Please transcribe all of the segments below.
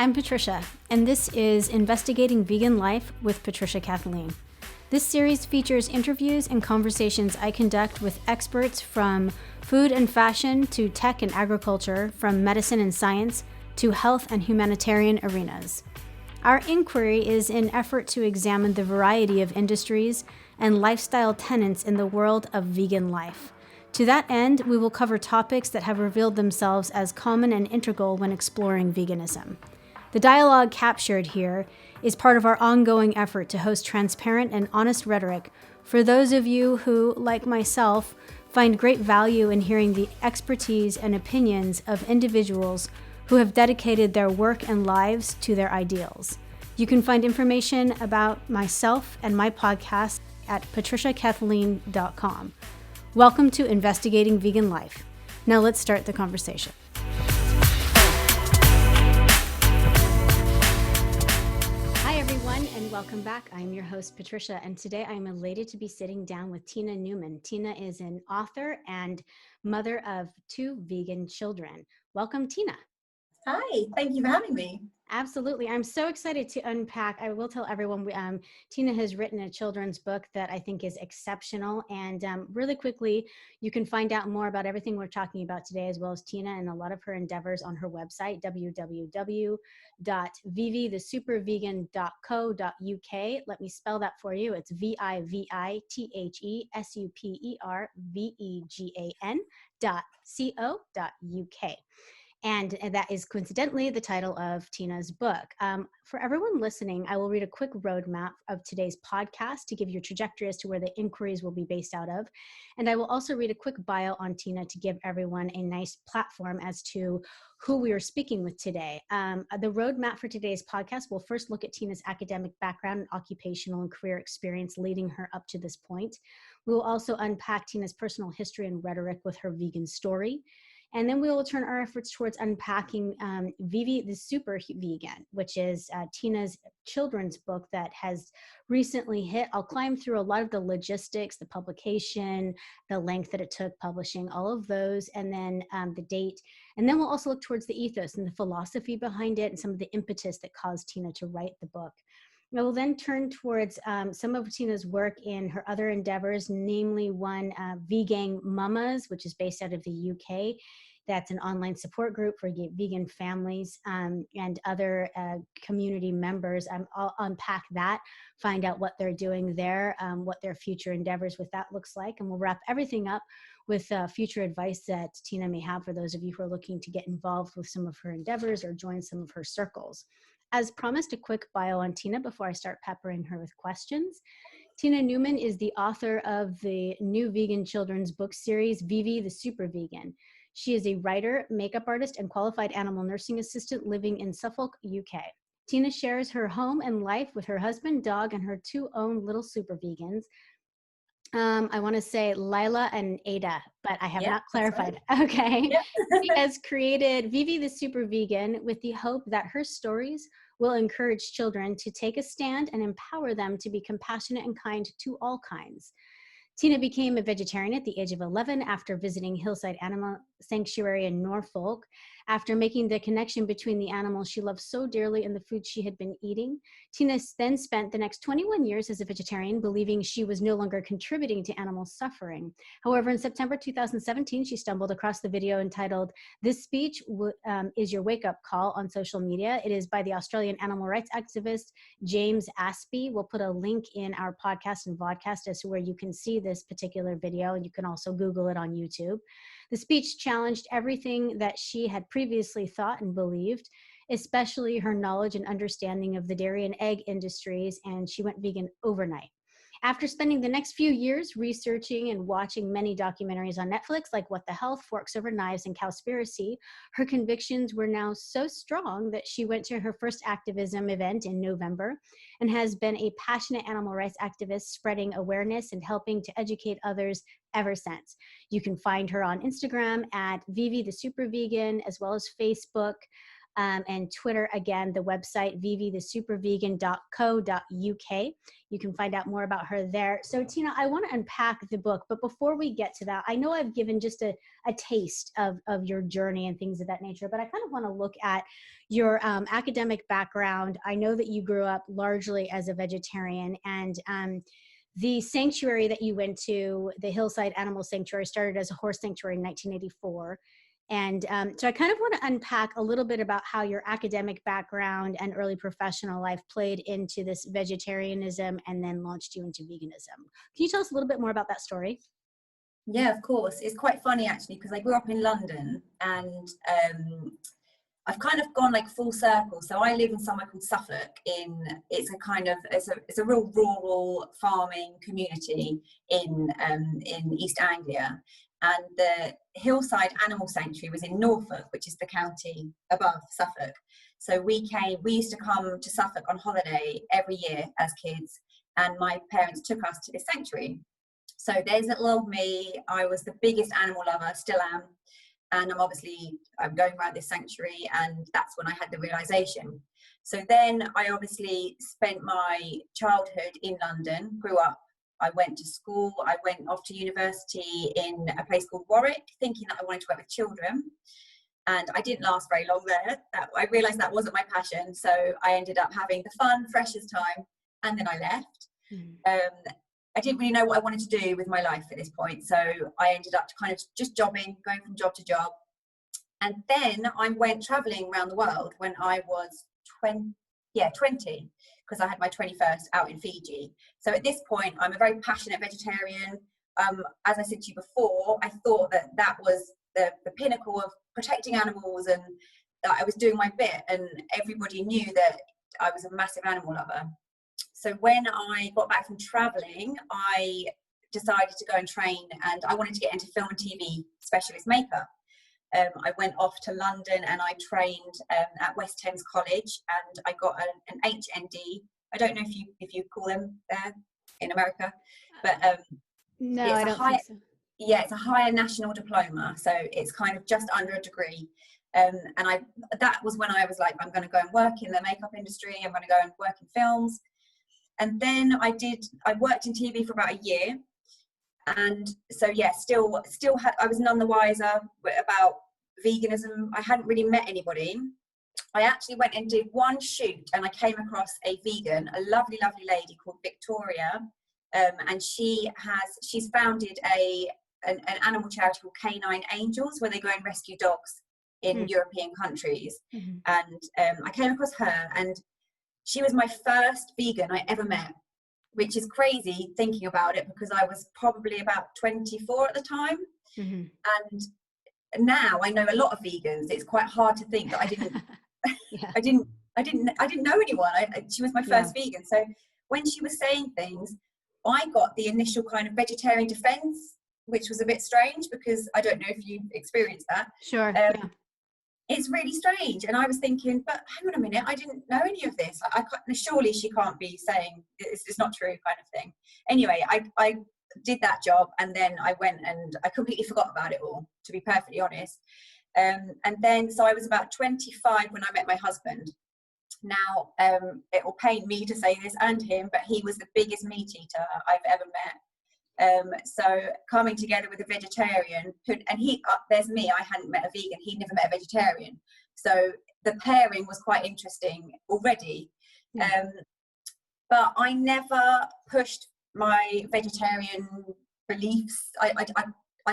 I'm Patricia, and this is Investigating Vegan Life with Patricia Kathleen. This series features interviews and conversations I conduct with experts from food and fashion to tech and agriculture, from medicine and science to health and humanitarian arenas. Our inquiry is an effort to examine the variety of industries and lifestyle tenets in the world of vegan life. To that end, we will cover topics that have revealed themselves as common and integral when exploring veganism. The dialogue captured here is part of our ongoing effort to host transparent and honest rhetoric for those of you who, like myself, find great value in hearing the expertise and opinions of individuals who have dedicated their work and lives to their ideals. You can find information about myself and my podcast at patriciakathleen.com. Welcome to Investigating Vegan Life. Now let's start the conversation. Hi everyone, and welcome back. I'm your host, Patricia, and today I'm elated to be sitting down with Tina Newman. Tina is an author and mother of 2 vegan children. Welcome, Tina. Hi, thank you for having me. Absolutely. I'm so excited to unpack. I will tell everyone, Tina has written a children's book that I think is exceptional. And really quickly, you can find out more about everything we're talking about today, as well as Tina and a lot of her endeavors on her website, www.vivi-the-supervegan.co.uk. Let me spell that for you. It's VIVITHESUPERVEGAN.co.uk. And that is coincidentally the title of Tina's book. For everyone listening, I will read a quick roadmap of today's podcast to give you a trajectory as to where the inquiries will be based out of. And I will also read a quick bio on Tina to give everyone a nice platform as to who we are speaking with today. The roadmap for today's podcast will first look at Tina's academic background and occupational and career experience leading her up to this point. We will also unpack Tina's personal history and rhetoric with her vegan story. And then we will turn our efforts towards unpacking Vivi the Supervegan, which is Tina's children's book that has recently hit. I'll climb through a lot of the logistics, the publication, the length that it took publishing, all of those, and then the date. And then we'll also look towards the ethos and the philosophy behind it and some of the impetus that caused Tina to write the book. I will then turn towards some of Tina's work in her other endeavors, namely one, Vegan Mamas, which is based out of the UK. That's an online support group for vegan families and other community members. I'll unpack that, find out what they're doing there, what their future endeavors with that looks like, and we'll wrap everything up with future advice that Tina may have for those of you who are looking to get involved with some of her endeavors or join some of her circles. As promised, a quick bio on Tina before I start peppering her with questions. Tina Newman is the author of the new vegan children's book series, Vivi the Supervegan. She is a writer, makeup artist, and qualified animal nursing assistant living in Suffolk, UK. Tina shares her home and life with her husband, dog, and her 2 own little super vegans. I want to say Lyla and Ada, but I have not clarified. Right. Okay. Yeah. She has created Vivi the Supervegan with the hope that her stories will encourage children to take a stand and empower them to be compassionate and kind to all kinds. Tina became a vegetarian at the age of 11 after visiting Hillside Animal Sanctuary in Norfolk. After making the connection between the animals she loved so dearly and the food she had been eating, Tina then spent the next 21 years as a vegetarian, believing she was no longer contributing to animal suffering. However, in September 2017, she stumbled across the video entitled, "This Speech is Your Wake-Up Call" on social media. It is by the Australian animal rights activist James Aspey. We'll put a link in our podcast and vodcast as to where you can see this particular video, and you can also Google it on YouTube. The speech challenged everything that she had previously thought and believed, especially her knowledge and understanding of the dairy and egg industries, and she went vegan overnight. After spending the next few years researching and watching many documentaries on Netflix, like What the Health, Forks Over Knives, and Cowspiracy, her convictions were now so strong that she went to her first activism event in November and has been a passionate animal rights activist, spreading awareness and helping to educate others ever since. You can find her on Instagram at Vivi the Supervegan, as well as Facebook. and Twitter, again, the website, vivthesupervegan.co.uk. You can find out more about her there. So Tina, I want to unpack the book, but before we get to that, I know I've given just a taste of your journey and things of that nature, but I kind of want to look at your academic background. I know that you grew up largely as a vegetarian, and the sanctuary that you went to, the Hillside Animal Sanctuary, started as a horse sanctuary in 1984. And so I kind of want to unpack a little bit about how your academic background and early professional life played into this vegetarianism and then launched you into veganism. Can you tell us a little bit more about that story? Yeah, of course. It's quite funny actually, because I grew up in London, and I've kind of gone like full circle. So I live in somewhere called Suffolk. It's a real rural farming community in East Anglia, and the Hillside Animal Sanctuary was in Norfolk, which is the county above Suffolk. So we used to come to Suffolk on holiday every year as kids, and my parents took us to this sanctuary. So there's little old me. I was the biggest animal lover, still am. And I'm going around this sanctuary, and that's when I had the realization. So then I obviously spent my childhood in London, grew up. I went to school. I went off to university in a place called Warwick, thinking that I wanted to work with children. And I didn't last very long there. I realized that wasn't my passion. So I ended up having the fun, freshest time, and then I left. I didn't really know what I wanted to do with my life at this point. So I ended up kind of just jobbing, going from job to job. And then I went traveling around the world when I was 20, because I had my 21st out in Fiji. So at this point, I'm a very passionate vegetarian. As I said to you before, I thought that was the pinnacle of protecting animals, and that I was doing my bit, and everybody knew that I was a massive animal lover. So when I got back from traveling, I decided to go and train, and I wanted to get into film and TV specialist makeup. I went off to London, and I trained at West Thames College, and I got an HND. I don't know if you call them there in America, but no, I don't think so. Yeah, it's a higher national diploma, so it's kind of just under a degree. And that was when I was like, I'm going to go and work in the makeup industry. I'm going to go and work in films. And then I worked in TV for about a year. And so, yeah, I was none the wiser about veganism. I hadn't really met anybody. I actually went and did one shoot, and I came across a vegan, a lovely, lovely lady called Victoria. And she's founded an animal charity called Canine Angels, where they go and rescue dogs in European countries. And I came across her, and she was my first vegan I ever met, which is crazy thinking about it, because I was probably about 24 at the time. And now I know a lot of vegans. It's quite hard to think that I didn't, I didn't know anyone. She was my first vegan. So when she was saying things, I got the initial kind of vegetarian defense, which was a bit strange, because I don't know if you experienced that. Sure. It's really strange. And I was thinking, but hang on a minute, I didn't know any of this. Surely she can't be saying it's not true, kind of thing. Anyway, I did that job, and then I went and I completely forgot about it all, to be perfectly honest. And then, so I was about 25 when I met my husband. Now, it will pain me to say this, and him, but he was the biggest meat eater I've ever met. So coming together with a vegetarian, there's me, I hadn't met a vegan, he never met a vegetarian. So the pairing was quite interesting already. But I never pushed my vegetarian beliefs. I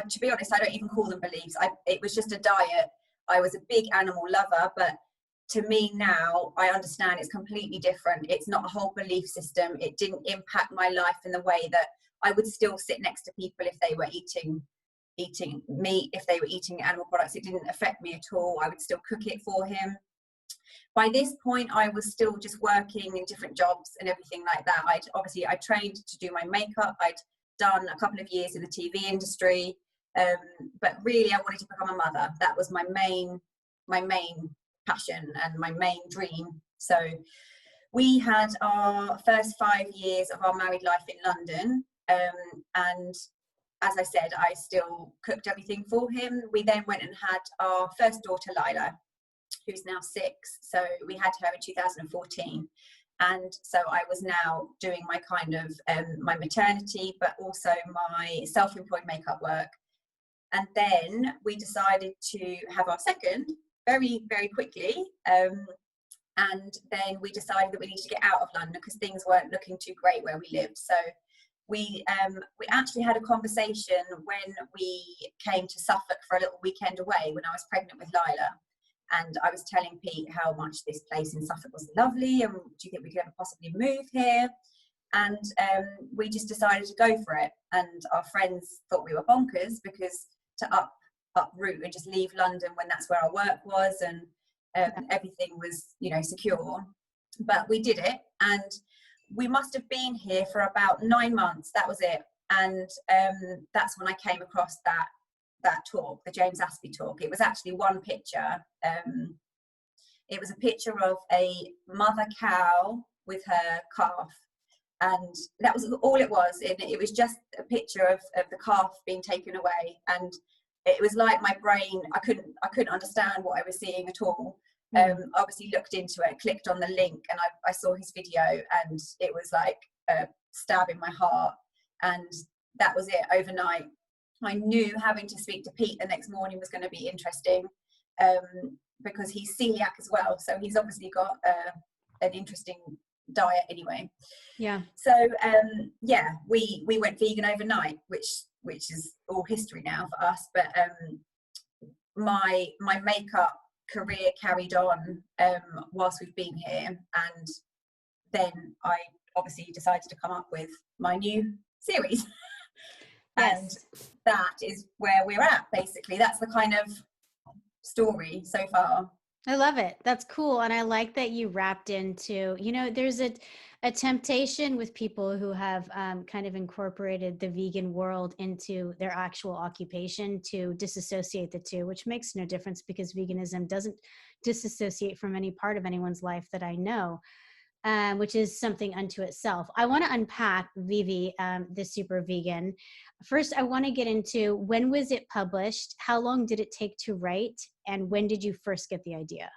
to be honest, I don't even call them beliefs. It was just a diet. I was a big animal lover, but to me now, I understand it's completely different. It's not a whole belief system. It didn't impact my life in the way that I would still sit next to people if they were eating meat, if they were eating animal products. It didn't affect me at all. I would still cook it for him. By this point, I was still just working in different jobs and everything like that. I trained to do my makeup. I'd done a couple of years in the TV industry, but really I wanted to become a mother. That was my main passion and my main dream. So we had our first 5 years of our married life in London. And as I said, I still cooked everything for him. We then went and had our first daughter, Lyla. who's now 6. So we had her in 2014. And so I was now doing my kind of my maternity, but also my self-employed makeup work. And then we decided to have our second very, very quickly. And then we decided that we needed to get out of London because things weren't looking too great where we lived. So we actually had a conversation when we came to Suffolk for a little weekend away when I was pregnant with Lyla. And I was telling Pete how much this place in Suffolk was lovely, and do you think we could ever possibly move here? And we just decided to go for it. And our friends thought we were bonkers because to uproot and just leave London when that's where our work was and everything was, you know, secure. But we did it, and we must have been here for about 9 months. That was it. And that's when I came across that talk, the James Aspey talk. It was actually one picture. It was a picture of a mother cow with her calf, and that was all it was. It was just a picture of the calf being taken away, and it was like my brain, I couldn't understand what I was seeing at all. Obviously looked into it, clicked on the link, and I saw his video, and it was like a stab in my heart. And that was it. Overnight I knew having to speak to Pete the next morning was going to be interesting, because he's celiac as well, so he's obviously got an interesting diet anyway. Yeah. So we went vegan overnight, which is all history now for us. But my makeup career carried on whilst we've been here, and then I obviously decided to come up with my new series. Yes. And that is where we're at, basically. That's the kind of story so far. I love it. That's cool. And I like that you wrapped into, you know, there's a temptation with people who have kind of incorporated the vegan world into their actual occupation to disassociate the two, which makes no difference because veganism doesn't disassociate from any part of anyone's life that I know. Which is something unto itself. I want to unpack Vivi, the Supervegan. First, I want to get into when was it published? How long did it take to write? And when did you first get the idea?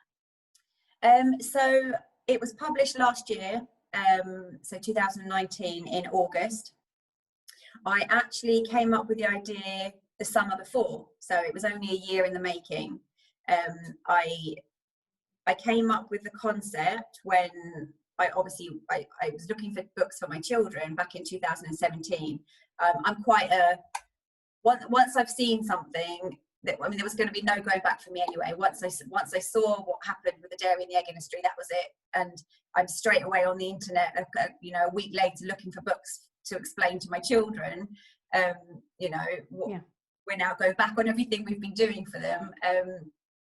So it was published last year, so 2019 in August. I actually came up with the idea the summer before, so it was only a year in the making. I came up with the concept when I was looking for books for my children back in 2017. I'm quite once I've seen something that, I mean, there was going to be no going back for me anyway. Once I saw what happened with the dairy and the egg industry, that was it. And I'm straight away on the internet, a week later, looking for books to explain to my children. We're now going back on everything we've been doing for them.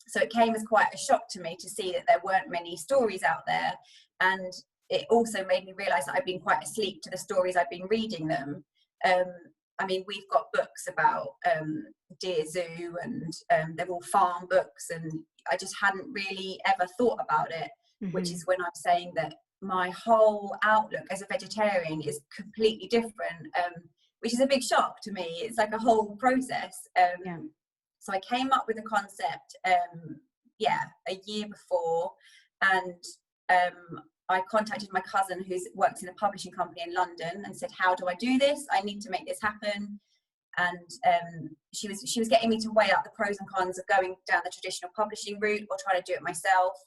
So it came as quite a shock to me to see that there weren't many stories out there. And it also made me realise that I've been quite asleep to the stories I've been reading them. I mean, we've got books about Dear Zoo, and they're all farm books, and I just hadn't really ever thought about it, which is when I'm saying that my whole outlook as a vegetarian is completely different, which is a big shock to me. It's like a whole process. So I came up with a concept, a year before, and I contacted my cousin who works in a publishing company in London and said, how do I do this? I need to make this happen. And she was getting me to weigh up the pros and cons of going down the traditional publishing route or trying to do it myself.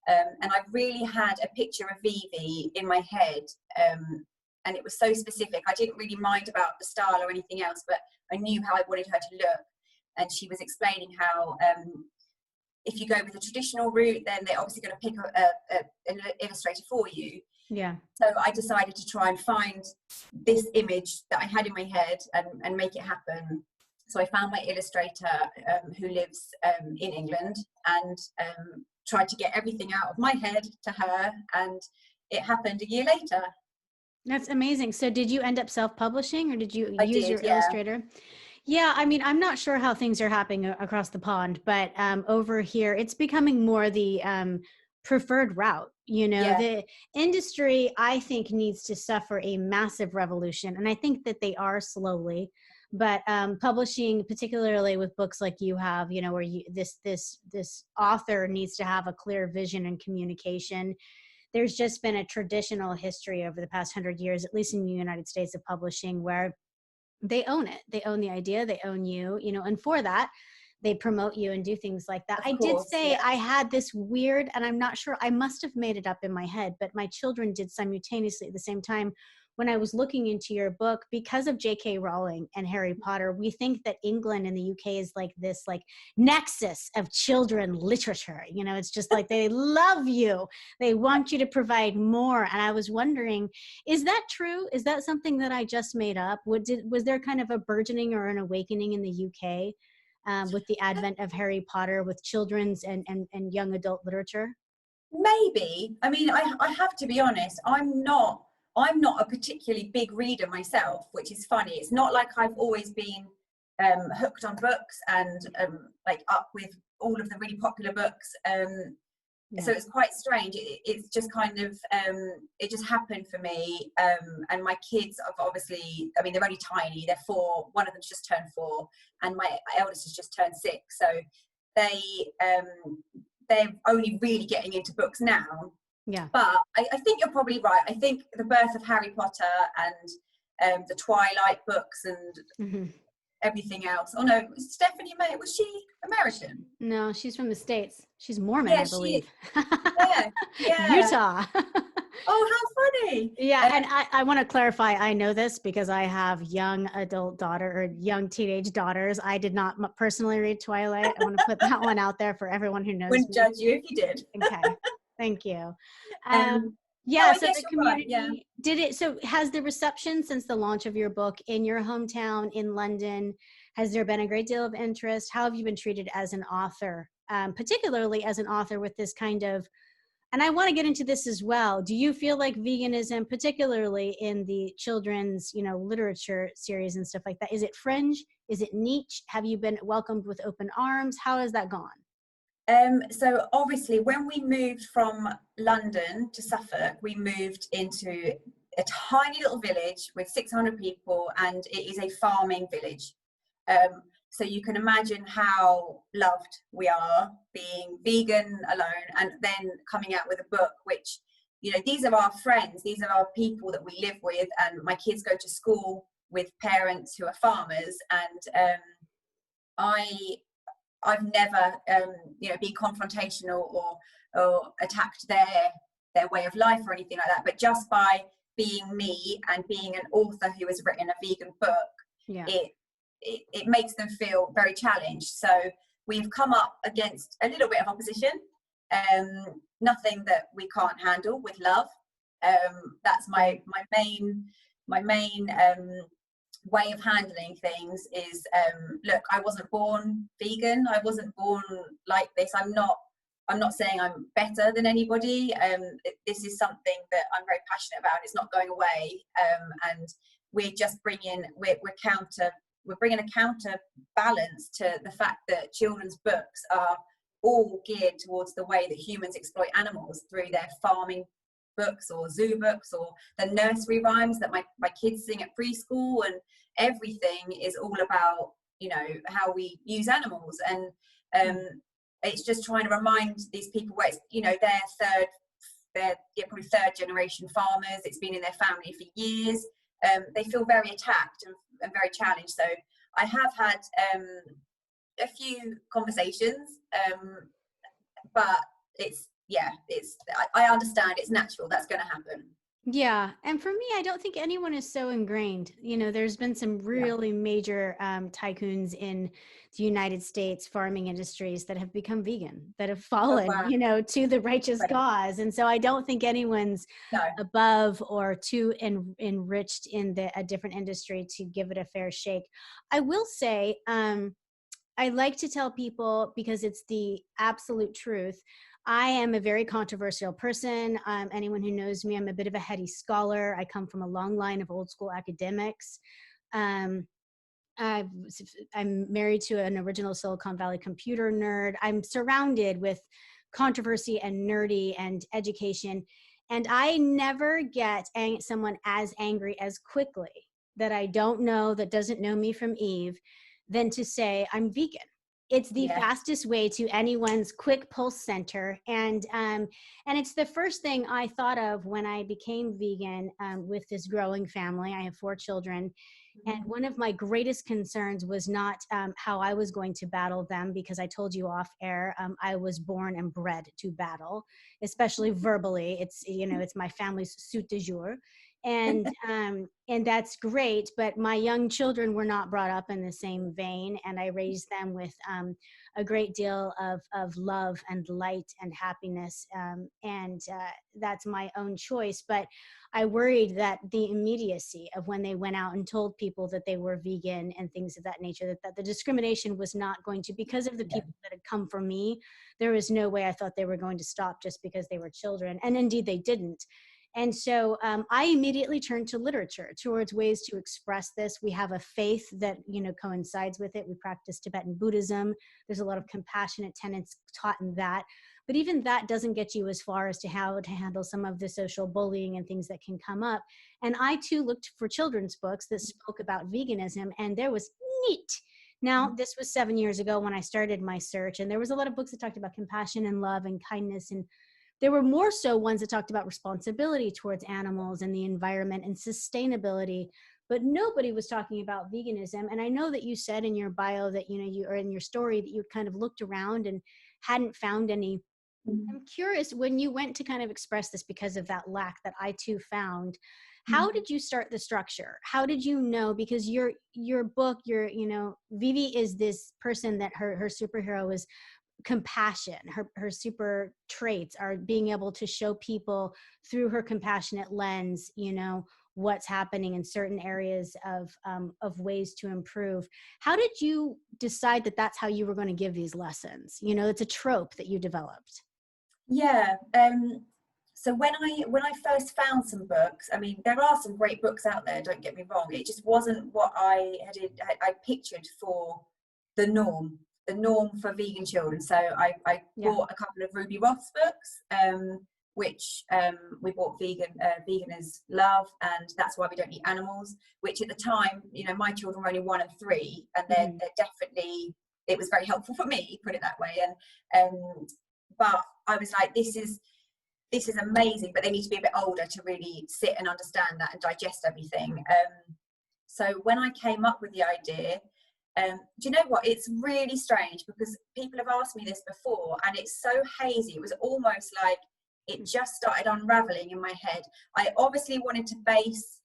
And I really had a picture of Vivi in my head, and it was so specific. I didn't really mind about the style or anything else, but I knew how I wanted her to look. And she was explaining how if you go with the traditional route, then they're obviously going to pick an illustrator for you. Yeah. So I decided to try and find this image that I had in my head and make it happen. So I found my illustrator who lives in England, and tried to get everything out of my head to her, and it happened a year later. That's amazing. So did you end up self-publishing, or did you use your yeah. illustrator? Yeah, I mean, I'm not sure how things are happening across the pond, but over here, it's becoming more the preferred route. The industry, I think, needs to suffer a massive revolution. And I think that they are slowly, but publishing, particularly with books like you have, you know, where this author needs to have a clear vision and communication. There's just been a traditional history over the past 100 years, at least in the United States, of publishing, where they own it. They own the idea, they own you, you know, and for that, they promote you and do things like that. Of I did course, say yeah. I had this weird, and I'm not sure, I must have made it up in my head, but my children did simultaneously at the same time. When I was looking into your book, because of J.K. Rowling and Harry Potter, we think that England and the UK is like this like nexus of children literature. You know, it's just like they love you. They want you to provide more. And I was wondering, is that true? Is that something that I just made up? Was there kind of a burgeoning or an awakening in the UK with the advent of Harry Potter with children's and young adult literature? Maybe. I mean, I have to be honest, I'm not a particularly big reader myself, which is funny. It's not like I've always been hooked on books and like up with all of the really popular books. So it's quite strange. It's just kind of it just happened for me. And my kids have obviously, I mean, they're only tiny. They're 4. One of them's just turned 4, and my eldest has just turned 6. So they're only really getting into books now. Yeah. But I think you're probably right. I think the birth of Harry Potter and the Twilight books and everything else. Oh no, Stephanie May, was she American? No, she's from the States. She's Mormon, Yeah, I believe. yeah. Utah. Oh, how funny. Yeah, and I want to clarify, I know this because I have young adult daughter or young teenage daughters. I did not personally read Twilight. I want to put that one out there for everyone who knows Wouldn't me. judge you if you did. Okay, thank you. No, so the community, right, yeah. so has the reception since the launch of your book in your hometown in London, has there been a great deal of interest? How have you been treated as an author, particularly as an author with this kind of, and I want to get into this as well. Do you feel like veganism, particularly in the children's, you know, literature series and stuff like that, is it fringe? Is it niche? Have you been welcomed with open arms? How has that gone? So obviously when we moved from London to Suffolk, we moved into a tiny little village with 600 people, and it is a farming village. So you can imagine how loved we are being vegan alone and then coming out with a book, which, you know, these are our friends, these are our people that we live with, and my kids go to school with parents who are farmers, and I've never, you know, been confrontational or attacked their way of life or anything like that. But just by being me and being an author who has written a vegan book, it makes them feel very challenged. So we've come up against a little bit of opposition, nothing that we can't handle with love. That's my main way of handling things is, look, I wasn't born vegan. I wasn't born like this. I'm not saying I'm better than anybody. This is something that I'm very passionate about. It's not going away. And we're just bringing a counterbalance to the fact that children's books are all geared towards the way that humans exploit animals through their farming books or zoo books or the nursery rhymes that my kids sing at preschool, and everything is all about, you know, how we use animals. And it's just trying to remind these people where it's, you know, they're probably 3rd generation farmers. It's been in their family for years. They feel very attacked and very challenged. So I have had a few conversations, but I understand it's natural. That's going to happen. Yeah. And for me, I don't think anyone is so ingrained. You know, there's been some really major tycoons in the United States farming industries that have become vegan, that have fallen, you know, to the righteous cause. And so I don't think anyone's above or too enriched in a different industry to give it a fair shake. I will say, I like to tell people, because it's the absolute truth, I am a very controversial person. Anyone who knows me, I'm a bit of a heady scholar. I come from a long line of old school academics. I'm married to an original Silicon Valley computer nerd. I'm surrounded with controversy and nerdy and education. And I never get someone as angry as quickly that I don't know, that doesn't know me from Eve, than to say I'm vegan. It's the Yeah. fastest way to anyone's quick pulse center. And it's the first thing I thought of when I became vegan, with this growing family. I have 4 children. And one of my greatest concerns was not how I was going to battle them, because I told you off air, I was born and bred to battle, especially verbally. It's, you know, it's my family's suit du jour. And that's great, but my young children were not brought up in the same vein, and I raised them with a great deal of love and light and happiness, and that's my own choice. But I worried that the immediacy of when they went out and told people that they were vegan and things of that nature, that the discrimination was not going to, because of the people that had come for me, there was no way I thought they were going to stop just because they were children. And indeed they didn't. And so I immediately turned to literature, towards ways to express this. We have a faith that, you know, coincides with it. We practice Tibetan Buddhism. There's a lot of compassionate tenets taught in that. But even that doesn't get you as far as to how to handle some of the social bullying and things that can come up. And I too looked for children's books that spoke about veganism, and there was neat. Now, this was 7 years ago when I started my search, and there was a lot of books that talked about compassion and love and kindness, and there were more so ones that talked about responsibility towards animals and the environment and sustainability, but nobody was talking about veganism. And I know that you said in your bio that, you know, you, or in your story, that you kind of looked around and hadn't found any. I'm curious, when you went to kind of express this because of that lack that I too found, how did you start the structure? How did you know? Because your book, you know, Vivi is this person that her superhero is compassion. Her super traits are being able to show people through her compassionate lens, you know, what's happening in certain areas of ways to improve. How did you decide that that's how you were going to give these lessons? You know, it's a trope that you developed. Yeah. So when I first found some books, I mean, there are some great books out there, don't get me wrong. It just wasn't what I pictured for the norm for vegan children. So I bought a couple of Ruby Roth's books, which we bought Vegan is Love, and That's Why We Don't Eat Animals, which at the time, you know, my children were only 1 and 3, and they're definitely, it was very helpful for me, put it that way. And but I was like, this is amazing, but they need to be a bit older to really sit and understand that and digest everything. So when I came up with the idea, do you know what? It's really strange, because people have asked me this before, and it's so hazy. It was almost like it just started unraveling in my head. I obviously wanted to base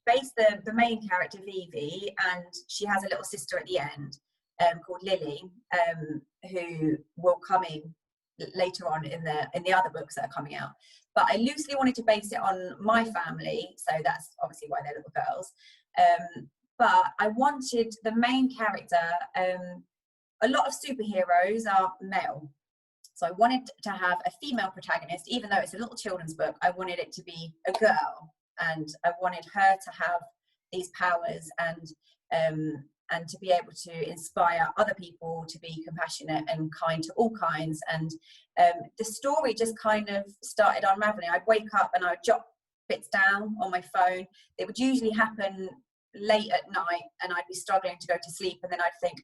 the main character, Vivi, and she has a little sister at the end called Lily, who will come in later on in the other books that are coming out. But I loosely wanted to base it on my family, so that's obviously why they're little girls. But I wanted the main character, a lot of superheroes are male. So I wanted to have a female protagonist, even though it's a little children's book. I wanted it to be a girl, and I wanted her to have these powers and to be able to inspire other people to be compassionate and kind to all kinds. And the story just kind of started unraveling. I'd wake up and I'd jot bits down on my phone. It would usually happen late at night, and I'd be struggling to go to sleep, and then I'd think,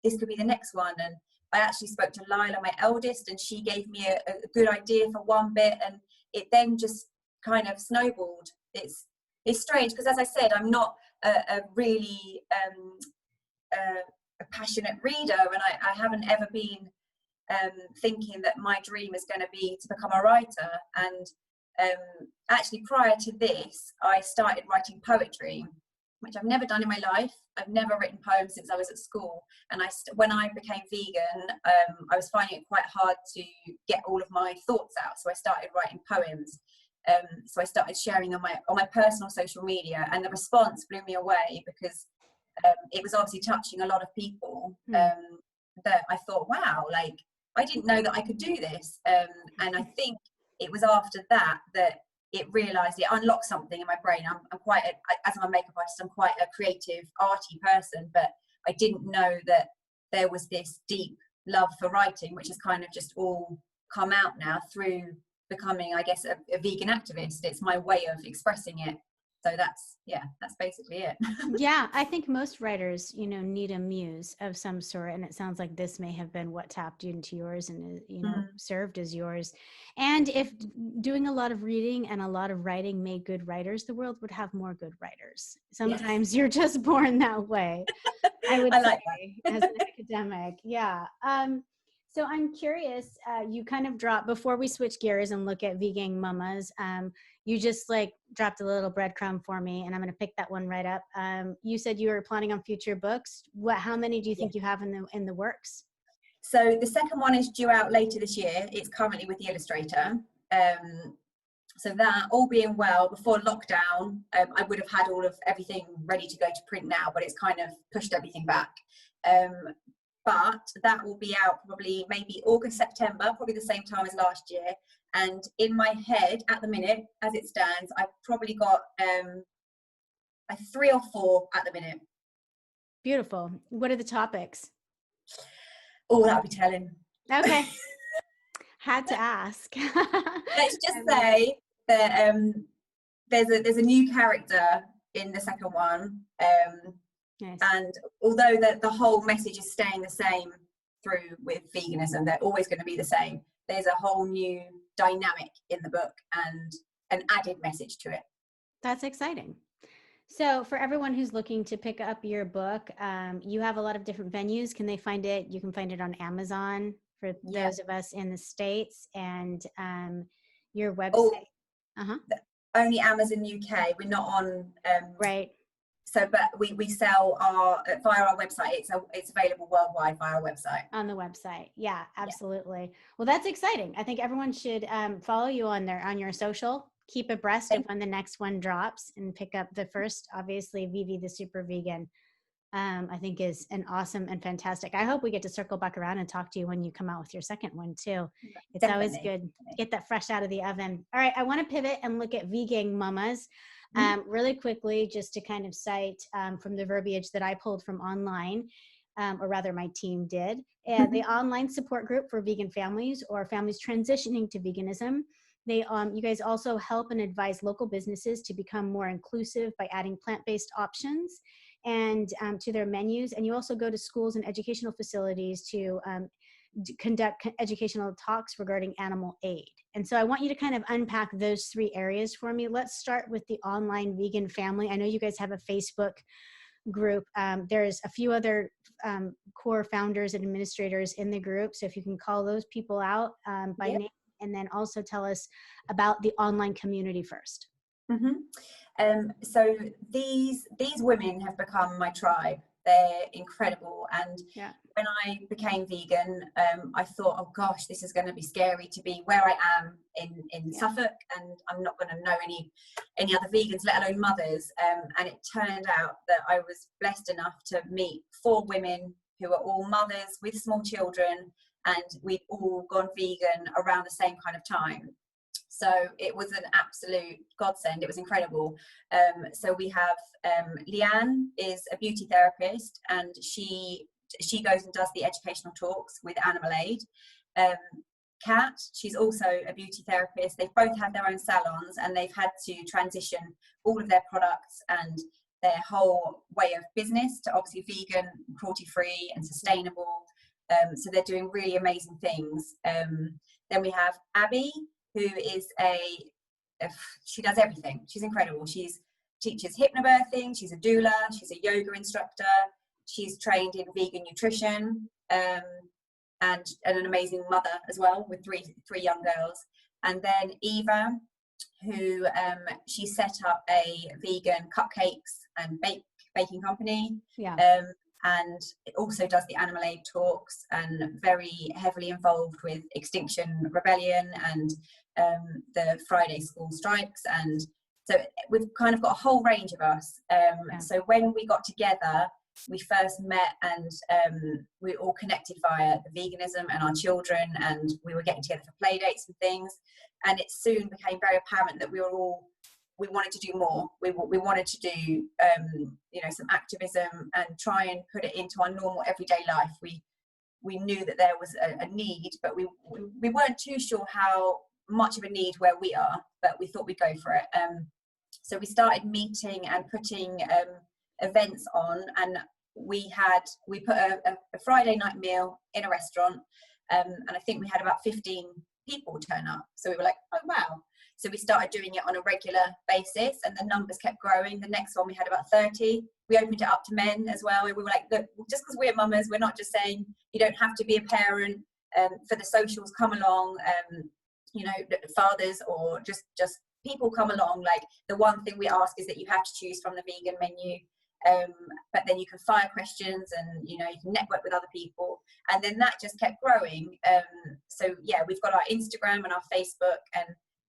this could be the next one. And I actually spoke to Lyla, my eldest, and she gave me a good idea for one bit, and it then just kind of snowballed. It's strange, because as I said, I'm not a really a passionate reader, and I haven't ever been thinking that my dream is going to be to become a writer. And actually prior to this, I started writing poetry, which I've never done in my life. I've never written poems since I was at school. And when I became vegan, I was finding it quite hard to get all of my thoughts out. So I started writing poems. So I started sharing on my personal social media, and the response blew me away, because it was obviously touching a lot of people, that I thought, wow, like, I didn't know that I could do this. And I think it was after that it realized, it unlocked something in my brain. I'm quite as I'm a makeup artist, I'm quite a creative, arty person, but I didn't know that there was this deep love for writing, which has kind of just all come out now through becoming, I guess, a vegan activist. It's my way of expressing it. So that's basically it. Yeah, I think most writers, need a muse of some sort. And it sounds like this may have been what tapped into yours and, served as yours. And if doing a lot of reading and a lot of writing made good writers, the world would have more good writers. Sometimes you're just born that way, I would I like say, as an academic. Yeah. So I'm curious, you kind of dropped, before we switch gears and look at vegan mamas, you just like dropped a little breadcrumb for me, and I'm going to pick that one right up. You said you were planning on future books. How many do you think you have in the works? So the second one is due out later this year. It's currently with the illustrator. So that, all being well, before lockdown, I would have had everything ready to go to print now, but it's kind of pushed everything back. But that will be out probably maybe August, September, probably the same time as last year. And in my head at the minute, as it stands, I've probably got 3 or 4 at the minute. Beautiful. What are the topics? Oh, that'll be telling. Okay. Had to ask. Let's just say that there's a new character in the second one. Nice. And although the whole message is staying the same through with veganism, they're always going to be the same, there's a whole new dynamic in the book and an added message to it. That's exciting. So for everyone who's looking to pick up your book, you have a lot of different venues. Can they find it? You can find it on Amazon for those of us in the States, and your website. Only Amazon UK. We're not on. Right. So, but we sell via our website. It's available worldwide via our website. On the website. Yeah, absolutely. Yeah. Well, that's exciting. I think everyone should follow you on your social. Keep abreast of when the next one drops, and pick up the first, obviously, Vivi the Supervegan. I think is an awesome and fantastic. I hope we get to circle back around and talk to you when you come out with your second one too. It's Definitely. Always good to get that fresh out of the oven. All right, I want to pivot and look at vegan mamas really quickly, just to kind of cite from the verbiage that I pulled from online, or rather my team did. The online support group for vegan families or families transitioning to veganism. You guys also help and advise local businesses to become more inclusive by adding plant-based options and to their menus. And you also go to schools and educational facilities to conduct educational talks regarding animal aid. And so I want you to kind of unpack those 3 areas for me. Let's start with the online vegan family. I know you guys have a Facebook group. There's a few other core founders and administrators in the group. So if you can call those people out by name, and then also tell us about the online community first. So these women have become my tribe. They're incredible. And when I became vegan, I thought, oh gosh, this is going to be scary to be where I am in Suffolk, and I'm not going to know any other vegans, let alone mothers. And it turned out that I was blessed enough to meet 4 women who are all mothers with small children, and we'd all gone vegan around the same kind of time. So it was an absolute godsend. It was incredible. So we have Leanne is a beauty therapist, and she goes and does the educational talks with Animal Aid. Kat, she's also a beauty therapist. They both have their own salons, and they've had to transition all of their products and their whole way of business to obviously vegan, cruelty-free and sustainable. So they're doing really amazing things. Then we have Abby, who is she does everything. She's incredible. She's teaches hypnobirthing, she's a doula, she's a yoga instructor, she's trained in vegan nutrition, and an amazing mother as well, with three young girls. And then Eva, who she set up a vegan cupcakes and baking company. And it also does the Animal Aid talks, and very heavily involved with Extinction Rebellion and the Friday school strikes. And so we've kind of got a whole range of us. So when we got together, we first met, and we all connected via the veganism and our children, and we were getting together for play dates and things. And it soon became very apparent that we wanted to do more. We wanted to do, some activism and try and put it into our normal everyday life. We knew that there was a need, but we weren't too sure how much of a need where we are, but we thought we'd go for it. So we started meeting and putting events on, and we put a Friday night meal in a restaurant, and I think we had about 15 people turn up. So we were like, oh wow. So we started doing it on a regular basis, and the numbers kept growing. The next one we had about 30. We opened it up to men as well. We were like, look, just because we're mamas, we're not just saying you don't have to be a parent for the socials, come along, you know, fathers or just people come along. Like, the one thing we ask is that you have to choose from the vegan menu, but then you can fire questions, and you know, you can network with other people, and then that just kept growing. So yeah, we've got our Instagram and our Facebook, and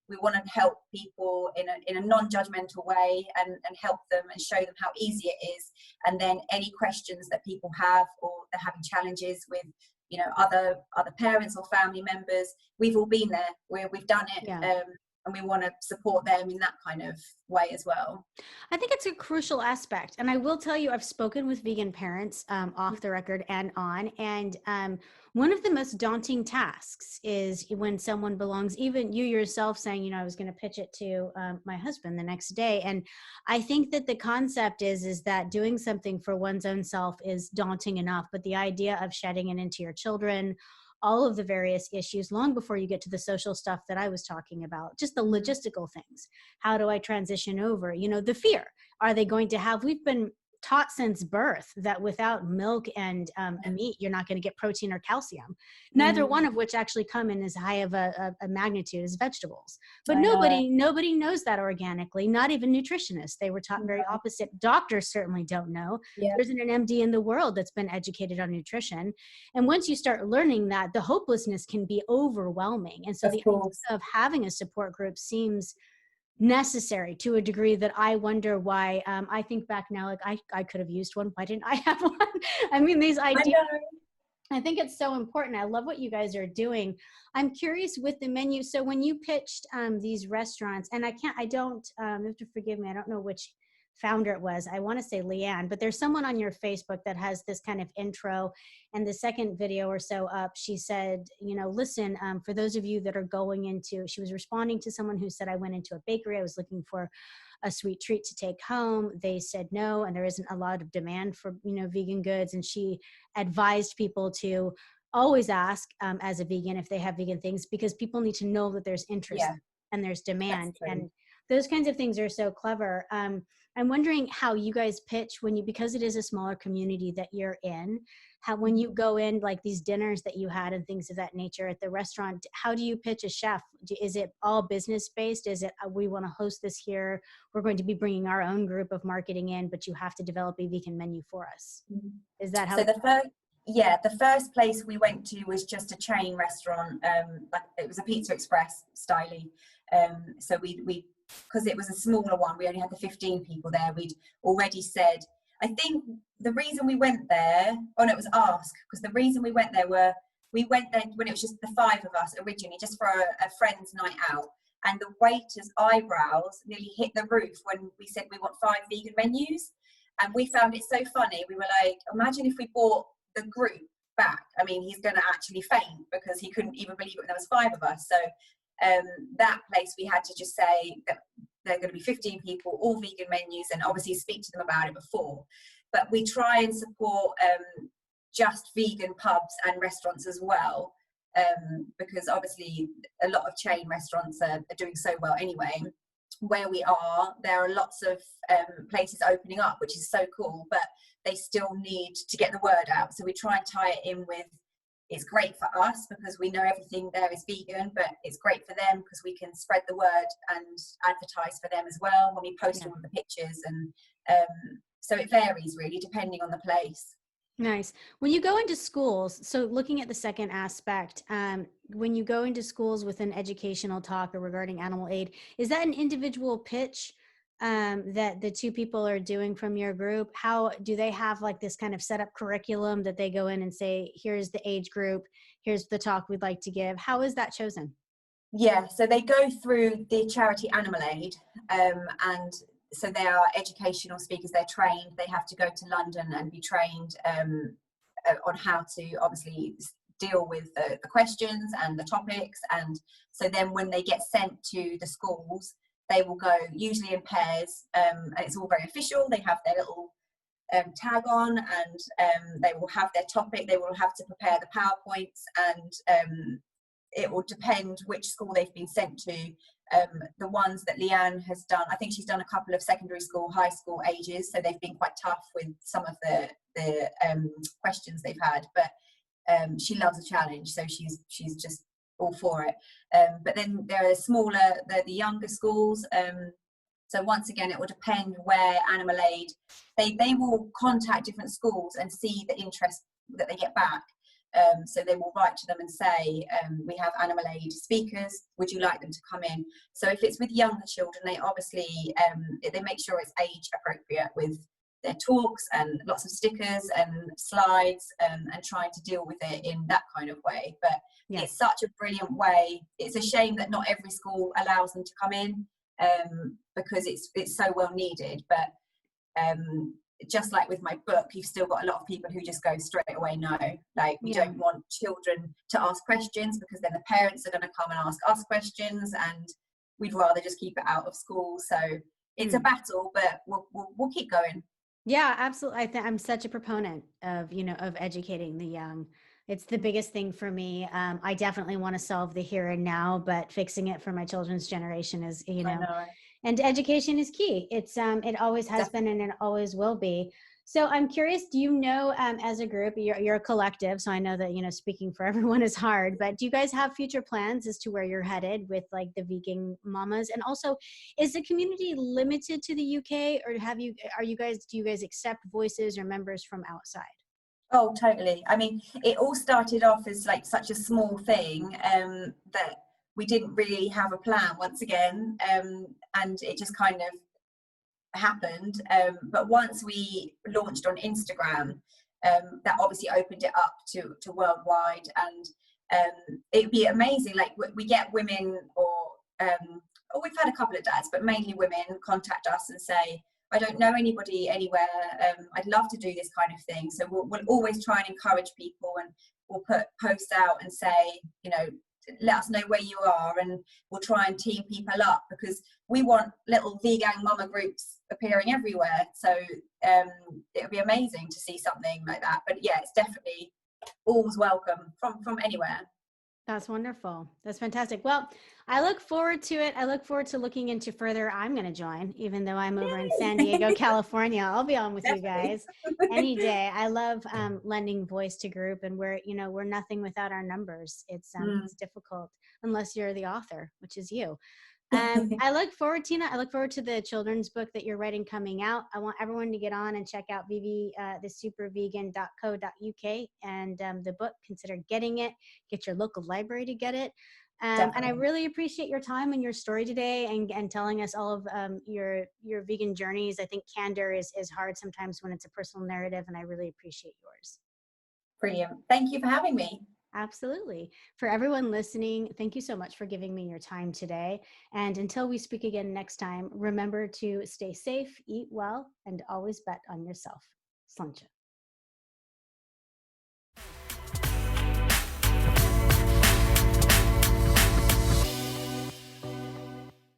we want to help people in a non-judgmental way, and help them and show them how easy it is. And then any questions that people have, or they're having challenges with, you know, other parents or family members, we've all been there, we've done it. Yeah. And we want to support them in that kind of way as well. I think it's a crucial aspect. And I will tell you, I've spoken with vegan parents off the record and on. And one of the most daunting tasks is when someone belongs, even you yourself saying, you know, I was going to pitch it to my husband the next day. And I think that the concept is that doing something for one's own self is daunting enough. But the idea of shedding it into your children, all of the various issues, long before you get to the social stuff that I was talking about, just the logistical things. How do I transition over? You know, the fear. Are they going to have, we've been taught since birth that without milk and meat, you're not going to get protein or calcium, neither one of which actually come in as high of a magnitude as vegetables. But nobody knows that organically, not even nutritionists. They were taught very opposite. Doctors certainly don't know. Yeah. There isn't an MD in the world that's been educated on nutrition. And once you start learning that, the hopelessness can be overwhelming. And so the idea of having a support group seems necessary to a degree that I wonder why. I think back now, like I could have used one. Why didn't I have one? I mean, these ideas, I think it's so important. I love what you guys are doing. I'm curious with the menu. So when you pitched these restaurants, and you have to forgive me, I don't know which founder it was. I want to say Leanne, but there's someone on your Facebook that has this kind of intro. And the second video or so up, she said, you know, listen, for those of you that are going into, she was responding to someone who said, I went into a bakery, I was looking for a sweet treat to take home. They said no, and there isn't a lot of demand for, you know, vegan goods. And she advised people to always ask as a vegan if they have vegan things, because people need to know that there's interest and there's demand. And those kinds of things are so clever. I'm wondering how you guys pitch because it is a smaller community that you're in, how when you go in, like these dinners that you had and things of that nature at the restaurant, how do you pitch a chef? Is it all business based? Is it, we want to host this here, we're going to be bringing our own group of marketing in, but you have to develop a vegan menu for us? Is that how? So the first place we went to was just a chain restaurant. Like it was a Pizza Express styly. So we because it was a smaller one, we only had the 15 people there. We'd already said, I think the reason we went there, it was Ask, because the reason we went there we went there when it was just the 5 of us originally, just for a friend's night out. And the waiter's eyebrows nearly hit the roof when we said we want 5 vegan menus. And we found it so funny. We were like, imagine if we brought the group back. I mean, he's going to actually faint because he couldn't even believe it when there was 5 of us. So that place, we had to just say that there are going to be 15 people, all vegan menus, and obviously speak to them about it before. But we try and support just vegan pubs and restaurants as well, because obviously a lot of chain restaurants are doing so well anyway. Where we are, there are lots of places opening up, which is so cool, but they still need to get the word out. So we try and tie it in with, it's great for us because we know everything there is vegan, but it's great for them because we can spread the word and advertise for them as well when we post all of the pictures. And so it varies really depending on the place. Nice. When you go into schools, so looking at the second aspect, when you go into schools with an educational talk or regarding animal aid, is that an individual pitch that the 2 people are doing from your group? How do they have like this kind of set up curriculum that they go in and say, here's the age group, here's the talk we'd like to give? How is that chosen? Yeah, so they go through the charity Animal Aid, and so they are educational speakers. They're trained. They have to go to London and be trained on how to obviously deal with the questions and the topics. And so then when they get sent to the schools, they will go usually in pairs, and it's all very official. They have their little tag on, and they will have their topic. They will have to prepare the PowerPoints, and it will depend which school they've been sent to. The ones that Leanne has done, I think she's done a couple of secondary school, high school ages, so they've been quite tough with some of the questions they've had, but she loves a challenge, so she's just all for it. But then there are smaller, the younger schools, so once again, it will depend where Animal Aid, they will contact different schools and see the interest that they get back. So they will write to them and say, we have Animal Aid speakers, would you like them to come in? So if it's with younger children, they obviously, they make sure it's age appropriate with their talks and lots of stickers and slides, and trying to deal with it in that kind of way. But yes, it's such a brilliant way. It's a shame that not every school allows them to come in, because it's so well needed. But just like with my book, you've still got a lot of people who just go straight away no. Like, we don't want children to ask questions, because then the parents are going to come and ask us questions, and we'd rather just keep it out of school. So it's a battle, but we'll keep going. Yeah, absolutely. I'm such a proponent of, of educating the young. It's the biggest thing for me. I definitely want to solve the here and now, but fixing it for my children's generation is, I know. And education is key. It's it always has been, and it always will be. So I'm curious, do you know, as a group, you're a collective, so I know that, speaking for everyone is hard, but do you guys have future plans as to where you're headed with like the vegan mamas? And also, is the community limited to the UK, or do you guys accept voices or members from outside? Oh, totally. I mean, it all started off as like such a small thing, that we didn't really have a plan once again, and it just kind of happened. But once we launched on Instagram, that obviously opened it up to worldwide, and it'd be amazing. Like, we get women, or we've had a couple of dads, but mainly women, contact us and say, I don't know anybody anywhere, I'd love to do this kind of thing. So we'll always try and encourage people, and we'll put posts out and say, let us know where you are, and we'll try and team people up, because we want little vegan mama groups appearing everywhere. So it would be amazing to see something like that. But yeah, it's definitely all's welcome from anywhere. That's wonderful. That's fantastic. Well, I look forward to it. I look forward to looking into further. I'm going to join, even though I'm over in San Diego, California. I'll be on with you guys any day. I love lending voice to group, and we're nothing without our numbers. It's difficult unless you're the author, which is you. I look forward, Tina. I look forward to the children's book that you're writing coming out. I want everyone to get on and check out Vivi the Supervegan.co.uk, and the book. Consider getting it. Get your local library to get it. And I really appreciate your time and your story today, and telling us all of your vegan journeys. I think candor is hard sometimes when it's a personal narrative, and I really appreciate yours. Brilliant. Thank you for having me. Absolutely. For everyone listening, thank you so much for giving me your time today. And until we speak again next time, remember to stay safe, eat well, and always bet on yourself. Sláinte.